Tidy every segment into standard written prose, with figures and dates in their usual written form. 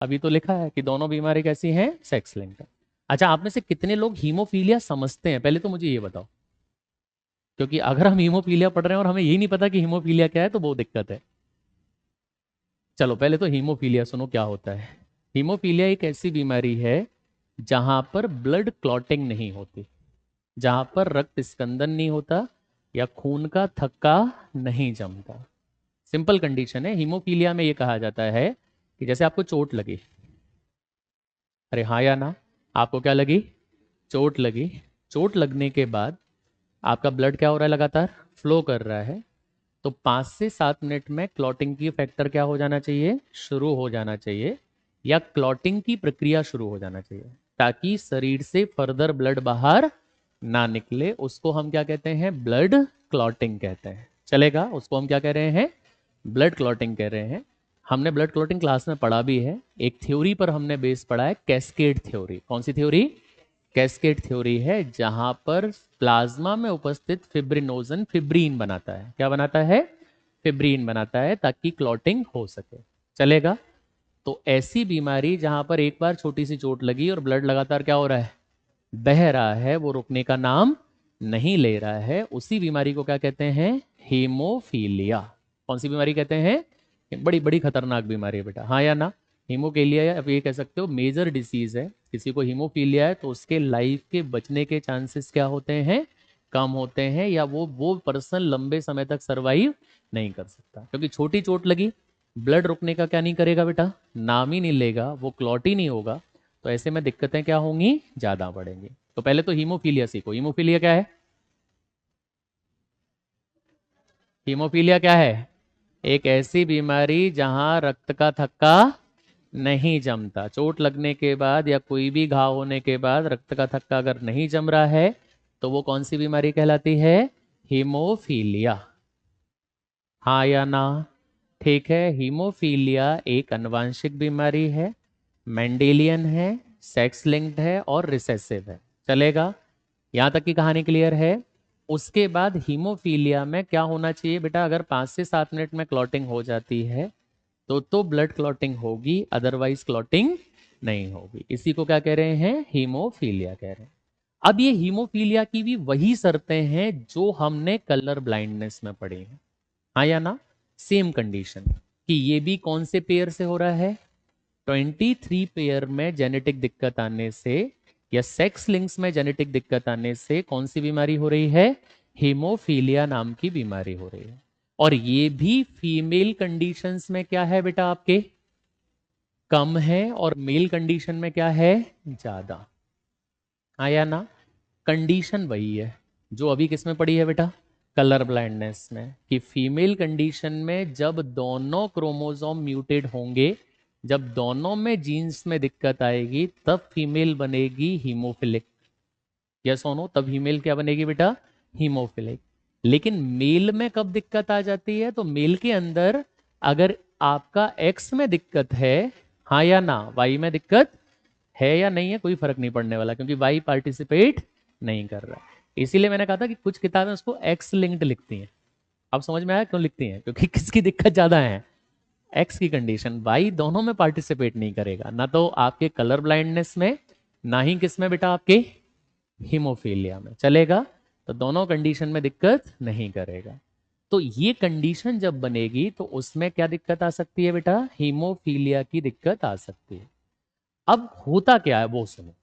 अभी तो लिखा है कि दोनों बीमारी कैसी हैं, सेक्स लिंक्ड। अच्छा, आप में से कितने लोग हीमोफीलिया समझते हैं, पहले तो मुझे ये बताओ। क्योंकि अगर हम हीमोफीलिया पढ़ रहे हैं और हमें यही नहीं पता कि हीमोफीलिया क्या है तो बहुत दिक्कत है। चलो पहले तो हीमोफीलिया सुनो क्या होता है। हीमोफीलिया एक ऐसी बीमारी है जहां पर ब्लड क्लॉटिंग नहीं होती, जहां पर रक्त स्कंदन नहीं होता या खून का थक्का नहीं जमता। सिंपल कंडीशन है। हीमोफीलिया में ये कहा जाता है कि जैसे आपको चोट लगी, अरे हाँ या ना, आपको क्या लगी, चोट लगी। चोट लगने के बाद आपका ब्लड क्या हो रहा है, लगातार फ्लो कर रहा है। तो 5 से 7 मिनट में क्लॉटिंग की फैक्टर क्या हो जाना चाहिए, शुरू हो जाना चाहिए, या क्लॉटिंग की प्रक्रिया शुरू हो जाना चाहिए, ताकि शरीर से फर्दर ब्लड बाहर ना निकले। उसको हम क्या कहते हैं, ब्लड क्लॉटिंग कहते हैं। चलेगा, उसको हम क्या कह रहे हैं, ब्लड क्लॉटिंग कह रहे हैं। हमने ब्लड क्लॉटिंग क्लास में पढ़ा भी है। एक थ्योरी पर हमने बेस पढ़ा है, कैस्केड थ्योरी। कौन सी थ्योरी, कैस्केड थ्योरी है, जहां पर प्लाज्मा में उपस्थित फिब्रिनोजन फिब्रीन बनाता है। क्या बनाता है, फिब्रीन बनाता है, ताकि क्लॉटिंग हो सके। चलेगा। तो ऐसी बीमारी जहां पर एक बार छोटी सी चोट लगी और ब्लड लगातार क्या हो रहा है, बह रहा है, वो रुकने का नाम नहीं ले रहा है, उसी बीमारी को क्या कहते हैं, हीमोफीलिया। कौन सी बीमारी कहते हैं, बड़ी बड़ी खतरनाक बीमारी है बेटा, हाँ या ना। हीमोफीलिया, अब ये कह सकते हो मेजर डिसीज है। किसी को हीमोफीलिया है तो उसके लाइफ के बचने के चांसेस क्या होते हैं, कम होते हैं, या वो पर्सन लंबे समय तक सरवाइव नहीं कर सकता। क्योंकि छोटी चोट लगी, ब्लड रुकने का क्या नहीं करेगा बेटा, नाम ही नहीं लेगा, वो क्लॉट ही नहीं होगा। तो ऐसे में दिक्कतें क्या होंगी, ज्यादा बढ़ेंगी। तो पहले तो हीमोफीलिया सीखो। हीमोफीलिया क्या है, हीमोफीलिया क्या है, एक ऐसी बीमारी जहां रक्त का थक्का नहीं जमता। चोट लगने के बाद या कोई भी घाव होने के बाद रक्त का थक्का अगर नहीं जम रहा है तो वो कौन सी बीमारी कहलाती है, हीमोफीलिया। हाँ या ना। ठीक है, हीमोफीलिया एक अनुवांशिक बीमारी है, मेंडेलियन है, सेक्स लिंक्ड है और रिसेसिव है। चलेगा, यहां तक की कहानी क्लियर है। उसके बाद हीमोफीलिया में क्या होना चाहिए बेटा, अगर 5 से 7 मिनट में क्लॉटिंग हो जाती है तो ब्लड क्लॉटिंग होगी, अदरवाइज क्लॉटिंग नहीं होगी। इसी को क्या कह रहे हैं, हीमोफीलिया कह रहे हैं। अब ये हीमोफीलिया की भी वही शर्तें हैं जो हमने कलर ब्लाइंडनेस में पढ़ी हैं, हाँ या ना। सेम कंडीशन, कि ये भी कौन से पेयर से हो रहा है, 23 पेयर में जेनेटिक दिक्कत आने से या सेक्स लिंक्स में जेनेटिक दिक्कत आने से कौन सी बीमारी हो रही है, हीमोफीलिया नाम की बीमारी हो रही है। और ये भी फीमेल कंडीशंस में क्या है बेटा, आपके कम है, और मेल कंडीशन में क्या है, ज्यादा। आया ना। कंडीशन वही है जो अभी किस में पड़ी है बेटा, कलर ब्लाइंडनेस में, कि फीमेल कंडीशन में जब दोनों क्रोमोसोम म्यूटेड होंगे, जब दोनों में जीन्स में दिक्कत आएगी, तब फीमेल बनेगी हीमोफिलिक। यस और नो, तब फीमेल क्या बनेगी बेटा, हीमोफिलिक। लेकिन मेल में कब दिक्कत आ जाती है, तो मेल के अंदर अगर आपका एक्स में दिक्कत है, हाँ या ना, वाई में दिक्कत है या नहीं है, कोई फर्क नहीं पड़ने वाला, क्योंकि वाई पार्टिसिपेट नहीं कर रहा। इसीलिए मैंने कहा था कि कुछ किताबें उसको एक्स लिंक्ड लिखती हैं। अब समझ में आया क्यों लिखती हैं, क्योंकि किसकी दिक्कत ज्यादा है, एक्स की कंडीशन, वाई दोनों में पार्टिसिपेट नहीं करेगा, ना तो आपके कलर ब्लाइंडनेस में, ना ही किस में बेटा, आपके हीमोफीलिया में। चलेगा, तो दोनों कंडीशन में दिक्कत नहीं करेगा। तो ये कंडीशन जब बनेगी तो उसमें क्या दिक्कत आ सकती है बेटा, हीमोफीलिया की दिक्कत आ सकती है। अब होता क्या है वो सुनो।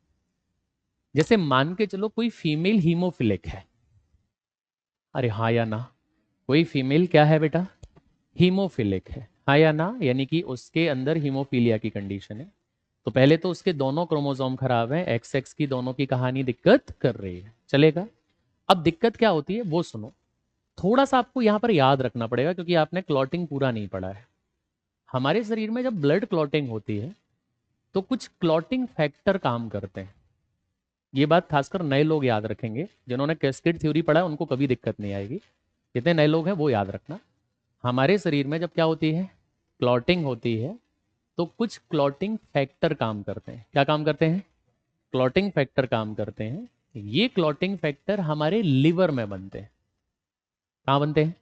जैसे मान के चलो कोई फीमेल हीमोफिलिक है, अरे हाँ या ना, कोई फीमेल क्या है बेटा, हीमोफिलिक है, हाँ या ना, यानी कि उसके अंदर हीमोफीलिया की कंडीशन है। तो पहले तो उसके दोनों क्रोमोसोम खराब हैं, एक्स एक्स की दोनों की कहानी दिक्कत कर रही है। चलेगा। अब दिक्कत क्या होती है वो सुनो। थोड़ा सा आपको यहां पर याद रखना पड़ेगा, क्योंकि आपने क्लॉटिंग पूरा नहीं पढ़ा है। हमारे शरीर में जब ब्लड क्लॉटिंग होती है तो कुछ क्लॉटिंग फैक्टर काम करते हैं। ये बात खासकर नए लोग याद रखेंगे, जिन्होंने कैस्केड थ्योरी पढ़ा है उनको कभी दिक्कत नहीं आएगी। जितने नए लोग हैं वो याद रखना। हमारे शरीर में जब क्या होती है, क्लॉटिंग होती है, तो कुछ क्लॉटिंग फैक्टर काम करते हैं। क्या काम करते हैं, क्लॉटिंग फैक्टर काम करते हैं। ये क्लॉटिंग फैक्टर हमारे लिवर में बनते हैं। कहाँ बनते हैं,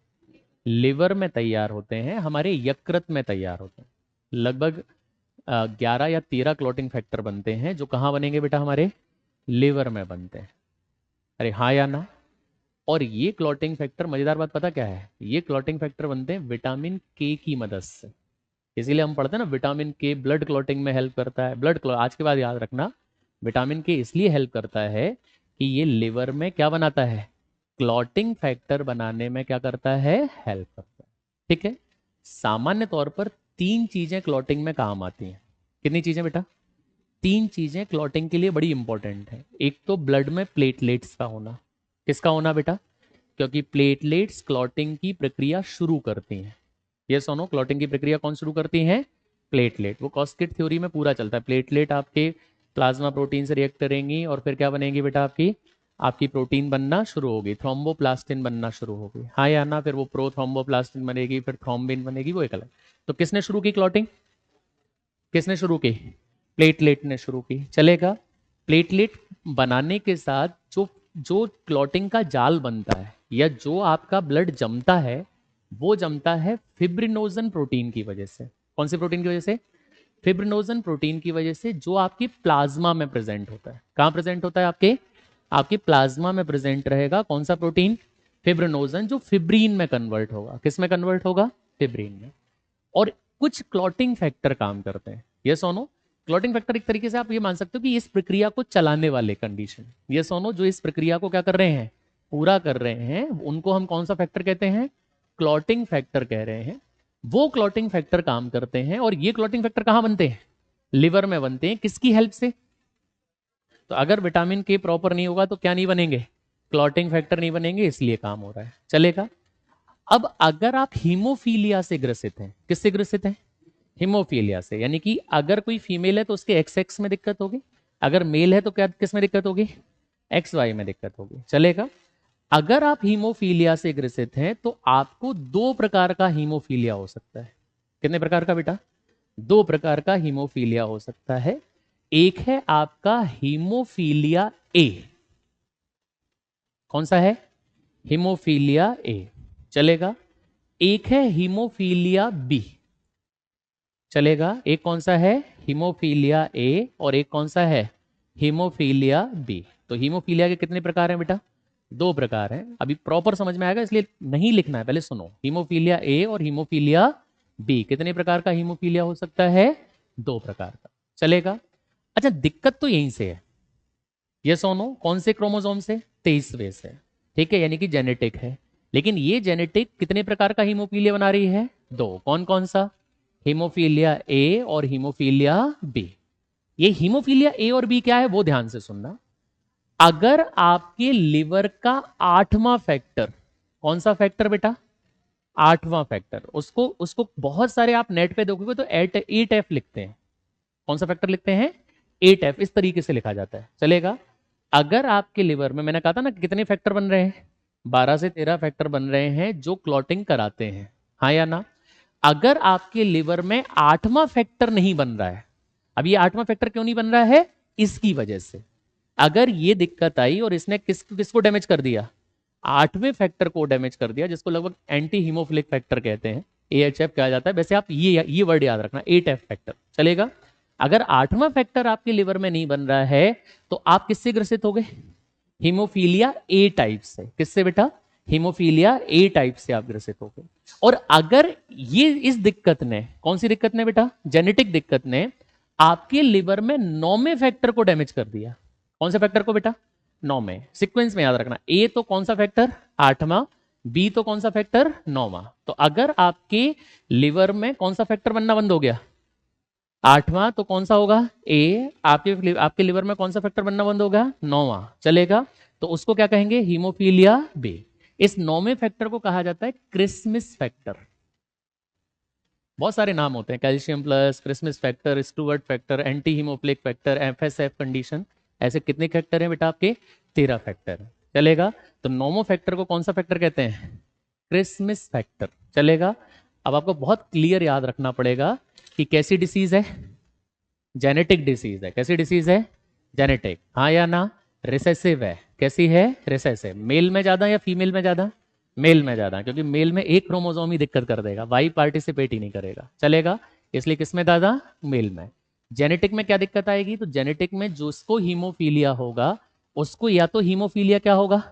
लिवर में तैयार होते हैं, हमारे यकृत में तैयार होते हैं। लगभग 11 या 13 क्लॉटिंग फैक्टर बनते हैं, जो कहाँ बनेंगे बेटा, हमारे लिवर में बनते हैं। अरे हाँ या ना। और ये क्लॉटिंग फैक्टर, मजेदार बात पता क्या है, ये क्लॉटिंग फैक्टर बनते हैं विटामिन के की मदद से। इसीलिए हम पढ़ते हैं ना, विटामिन के ब्लड क्लॉटिंग में हेल्प करता है। ब्लड क्लॉट आज के बाद याद रखना, विटामिन के इसलिए हेल्प करता है कि ये लिवर में क्या बनाता है, क्लॉटिंग फैक्टर बनाने में क्या करता है, हेल्प करता है। ठीक है। सामान्य तौर पर 3 चीजें क्लॉटिंग में काम आती हैं। कितनी चीजें बेटा, 3 चीजें क्लॉटिंग के लिए बड़ी इंपॉर्टेंट है। एक तो ब्लड में प्लेटलेट्स का होना। किसका होना बेटा, क्योंकि प्लेटलेट्स क्लॉटिंग की प्रक्रिया शुरू करती हैं। ये सुनो, क्लॉटिंग की प्रक्रिया कौन शुरू करती है, प्लेटलेट। वो कॉस्किट थ्योरी में पूरा चलता है। प्लेटलेट आपके प्लाज्मा प्रोटीन से रिएक्ट करेंगी और फिर क्या बनेगी बेटा, आपकी आपकी प्रोटीन बनना शुरू होगी, थ्रोम्बोप्लास्टिन बनना शुरू होगी, हाँ या ना। फिर वो प्रोथ्रोम्बोप्लास्टिन बनेगी, फिर थ्रोम्बिन बनेगी, वो एक अलग। तो किसने शुरू की क्लॉटिंग, किसने शुरू की, प्लेटलेट ने शुरू की। चलेगा। प्लेटलेट बनाने के साथ जो जो क्लॉटिंग का जाल बनता है या जो आपका ब्लड जमता है, वो जमता है फिब्रिनोजन प्रोटीन की वजह से। कौन सी प्रोटीन की वजह से, फिब्रिनोजन प्रोटीन की वजह से, जो आपकी प्लाज्मा में प्रेजेंट होता है। कहाँ प्रेजेंट होता है, आपके आपकी प्लाज्मा में प्रेजेंट रहेगा। कौन सा प्रोटीन, फिब्रिनोजन, जो फिब्रीन में कन्वर्ट होगा। किस में कन्वर्ट होगा, फिब्रीन में। और कुछ क्लॉटिंग फैक्टर काम करते हैं। ये सोनो, क्लॉटिंग फैक्टर एक तरीके से आप ये मान सकते हो कि इस प्रक्रिया को चलाने वाले कंडीशन। ये सोनो, जो इस प्रक्रिया को क्या कर रहे हैं, पूरा कर रहे हैं, उनको हम कौन सा फैक्टर कहते हैं, क्लॉटिंग फैक्टर कह रहे हैं। वो क्लॉटिंग फैक्टर काम करते हैं। और ये क्लॉटिंग फैक्टर कहाँ बनते हैं, लिवर में बनते हैं। किसकी हेल्प से, तो अगर विटामिन के प्रॉपर नहीं होगा तो क्या नहीं बनेंगे, क्लॉटिंग फैक्टर नहीं बनेंगे, इसलिए काम हो रहा है। चलेगा। अब अगर आप हीमोफीलिया से ग्रसित हैं, किससे ग्रसित हैं, हीमोफीलिया से, यानी कि अगर कोई फीमेल है तो उसके एक्स एक्स में दिक्कत होगी, अगर मेल है तो क्या किस में दिक्कत होगी, एक्स वाई में दिक्कत होगी। चलेगा। अगर आप हीमोफीलिया से ग्रसित हैं तो आपको 2 प्रकार का हीमोफीलिया हो सकता है। कितने प्रकार का बेटा, 2 प्रकार का हीमोफीलिया हो सकता है। एक है आपका हीमोफीलिया ए। कौन सा है, हीमोफीलिया ए। चलेगा। एक है हीमोफीलिया बी। चलेगा। एक कौन सा है, हीमोफीलिया ए, और एक कौन सा है, हीमोफीलिया बी। तो हीमोफीलिया के कितने प्रकार हैं बेटा, 2 प्रकार हैं। अभी प्रॉपर समझ में आएगा इसलिए नहीं लिखना है, पहले सुनो। हीमोफीलिया ए और हीमोफीलिया बी, कितने प्रकार का हीमोफीलिया हो सकता है, 2 प्रकार का। चलेगा। अच्छा, दिक्कत तो यहीं से है। ये सोनो, कौन से क्रोमोसोम से, 23वें से। ठीक है, यानी कि जेनेटिक है। लेकिन ये जेनेटिक कितने प्रकार का हीमोफीलिया बना रही है, 2। कौन कौन सा, हीमोफीलिया ए और हीमोफीलिया बी। ये हीमोफीलिया ए और बी क्या है, वो ध्यान से सुनना। अगर आपके लिवर का 8वां फैक्टर, कौन सा फैक्टर बेटा, 8वां फैक्टर, उसको उसको बहुत सारे आप नेट पे देखोगे तो 8F लिखते हैं। कौन सा फैक्टर लिखते हैं, 8F, इस तरीके से लिखा जाता है। चलेगा। अगर आपके लिवर में, मैंने कहा था ना कितने फैक्टर बन रहे हैं, 12 से 13 फैक्टर बन रहे हैं जो क्लॉटिंग कराते हैं, हाँ या ना। अगर आपके लिवर में 8वां फैक्टर नहीं बन रहा है, अब ये 8वां फैक्टर क्यों नहीं बन रहा है, इसकी वजह से। अगर ये दिक्कत आई और इसने किसको डैमेज कर दिया, 8वें फैक्टर को डैमेज कर दिया, जिसको लगभग एंटी हीमोफिलिक फैक्टर कहते हैं, AHF कहा जाता है। वैसे आप ये वर्ड याद रखना, 8F फैक्टर। चलेगा। अगर 8वां फैक्टर आपके लिवर में नहीं बन रहा है तो आप किससे ग्रसित हो गए, हीमोफीलिया ए टाइप से। किससे बेटा, हीमोफीलिया ए टाइप से आप ग्रसित हो गए। और अगर ये इस दिक्कत ने, कौन सी दिक्कत ने बेटा, जेनेटिक दिक्कत ने आपके लिवर में 9वें फैक्टर को डैमेज कर दिया। कौन से फैक्टर को बेटा, 9 में। सीक्वेंस में याद रखना, ए तो कौन सा फैक्टर, 8वां, बी तो कौन सा फैक्टर, 9वां। तो अगर आपके लिवर में कौन सा फैक्टर बनना बंद हो गया, 8वां, तो कौन सा होगा, ए। आपके लिवर में कौन सा फैक्टर बनना बंद होगा, 9वां। चलेगा। तो उसको क्या कहेंगे, हीमोफीलिया बी। इस 9वें फैक्टर को कहा जाता है क्रिसमस फैक्टर। बहुत सारे नाम होते हैं, calcium plus, Christmas factor, Stuart factor, anti haemophilic factor, FSF condition. ऐसे कितने फैक्टर हैं बेटा आपके, 13 फैक्टर। चलेगा। तो 9वें फैक्टर को कौन सा फैक्टर कहते हैं, क्रिसमस फैक्टर। चलेगा। अब आपको बहुत क्लियर याद रखना पड़ेगा कि कैसी डिसीज है, जेनेटिक डिसीज है। कैसी डिसीज है, जेनेटिक, हाँ या ना। रिसेसिव है, कैसी है, रिसेसिव। मेल में ज्यादा या फीमेल में ज्यादा, मेल में ज्यादा, क्योंकि मेल में एक क्रोमोसोम ही दिक्कत कर देगा, वाई पार्टिसिपेट ही नहीं करेगा। चलेगा। इसलिए किसमें ज्यादा, मेल में। जेनेटिक में क्या दिक्कत आएगी? तो जेनेटिक में जिसको हीमोफीलिया होगा उसको या तो हीमोफीलिया क्या होगा,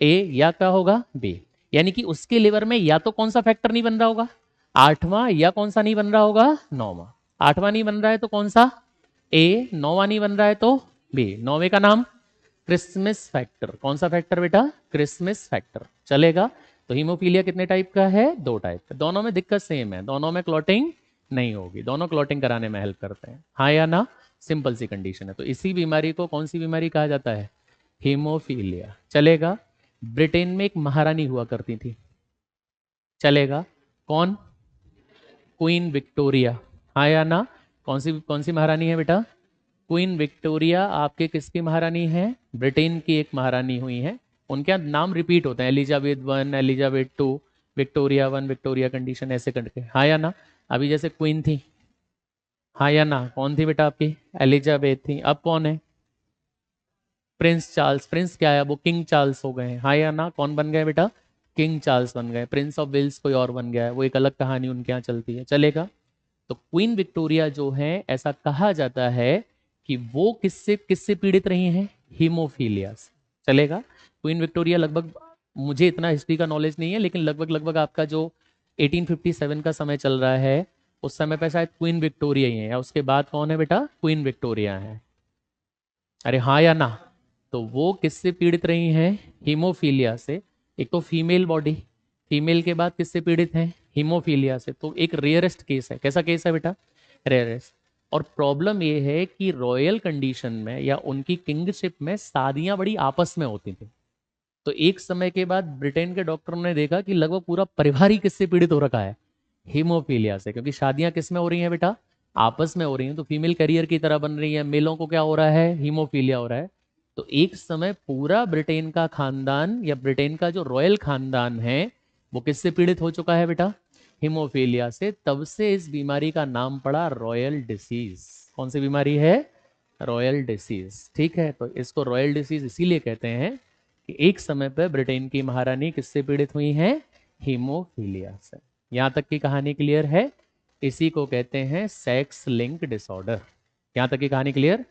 ए, या क्या होगा, बी। यानी कि उसके लिवर में या तो कौन सा फैक्टर नहीं बन रहा होगा, आठवां, या कौन सा नहीं बन रहा होगा, नौवां। आठवां नहीं बन रहा है तो कौन सा, ए। नौवां नहीं बन रहा है तो बी। नौवे का नाम क्रिसमस फैक्टर। कौन सा फैक्टर बेटा? Christmas factor. चलेगा। तो हीमोफीलिया कितने टाइप का है? 2 टाइप का। दोनों में दिक्कत सेम है, दोनों में क्लॉटिंग नहीं होगी, दोनों क्लॉटिंग कराने में हेल्प करते हैं, हाँ या ना? सिंपल सी कंडीशन है। तो इसी बीमारी को कौन सी बीमारी कहा जाता है? हीमोफीलिया। चलेगा। ब्रिटेन में एक महारानी हुआ करती थी, चलेगा। कौन? क्वीन विक्टोरिया, हाँ या ना? कौन सी महारानी है बेटा? क्वीन विक्टोरिया आपके किसकी महारानी है? ब्रिटेन की एक महारानी हुई है। उनके नाम रिपीट होते हैं, Elizabeth 1, Elizabeth 2, Victoria 1, Victoria condition, ऐसे करके, हाँ या ना? अभी जैसे क्वीन थी, हाँ या ना? कौन थी बेटा आपकी? एलिजाबेथ थी। अब कौन है? Prince Charles. प्रिंस क्या है? वो किंग चार्ल्स हो गए हैं, हाँ या ना? कौन बन गए बेटा? किंग चार्ल्स बन गए। प्रिंस ऑफ वेल्स कोई और बन गया है, वो एक अलग कहानी उनके यहाँ चलती है, चलेगा। तो क्वीन विक्टोरिया जो है, ऐसा कहा जाता है कि वो किससे किससे पीड़ित रही हैं? हीमोफीलिया से। चलेगा। क्वीन विक्टोरिया लगभग, मुझे इतना हिस्ट्री का नॉलेज नहीं है, लेकिन लगभग लगभग आपका जो 1857 का समय चल रहा है, उस समय पे शायद क्वीन विक्टोरिया ही है, या उसके बाद कौन है बेटा? क्वीन विक्टोरिया है। अरे हाँ या ना? तो वो किससे पीड़ित रही हैं? हीमोफीलिया से। एक तो फीमेल बॉडी, फीमेल के बाद किससे पीड़ित हैं? हीमोफीलिया से। तो एक रेयरेस्ट केस है। कैसा केस है बेटा? रेयरेस्ट। और प्रॉब्लम ये है कि रॉयल कंडीशन में या उनकी किंगशिप में शादियां बड़ी आपस में होती थी। तो एक समय के बाद ब्रिटेन के डॉक्टरों ने देखा कि लगभग पूरा परिवार ही किससे पीड़ित हो रखा है? हीमोफीलिया से। क्योंकि शादियां किस में हो रही हैं बेटा? आपस में हो रही हैं। तो फीमेल कैरियर की तरह बन रही है, मेलों को क्या हो रहा है? हीमोफीलिया हो रहा है। तो एक समय पूरा ब्रिटेन का खानदान या ब्रिटेन का जो रॉयल खानदान है, वो किससे पीड़ित हो चुका है बेटा? हीमोफीलिया से। तब से इस बीमारी का नाम पड़ा रॉयल डिसीज। कौन सी बीमारी है? Royal disease. ठीक है। तो इसको रॉयल डिसीज इसीलिए कहते हैं कि एक समय पर ब्रिटेन की महारानी किससे पीड़ित हुई हैं? हीमोफीलिया से। यहां तक की कहानी क्लियर है? इसी को कहते हैं सेक्स लिंक डिसऑर्डर। यहां तक की कहानी क्लियर?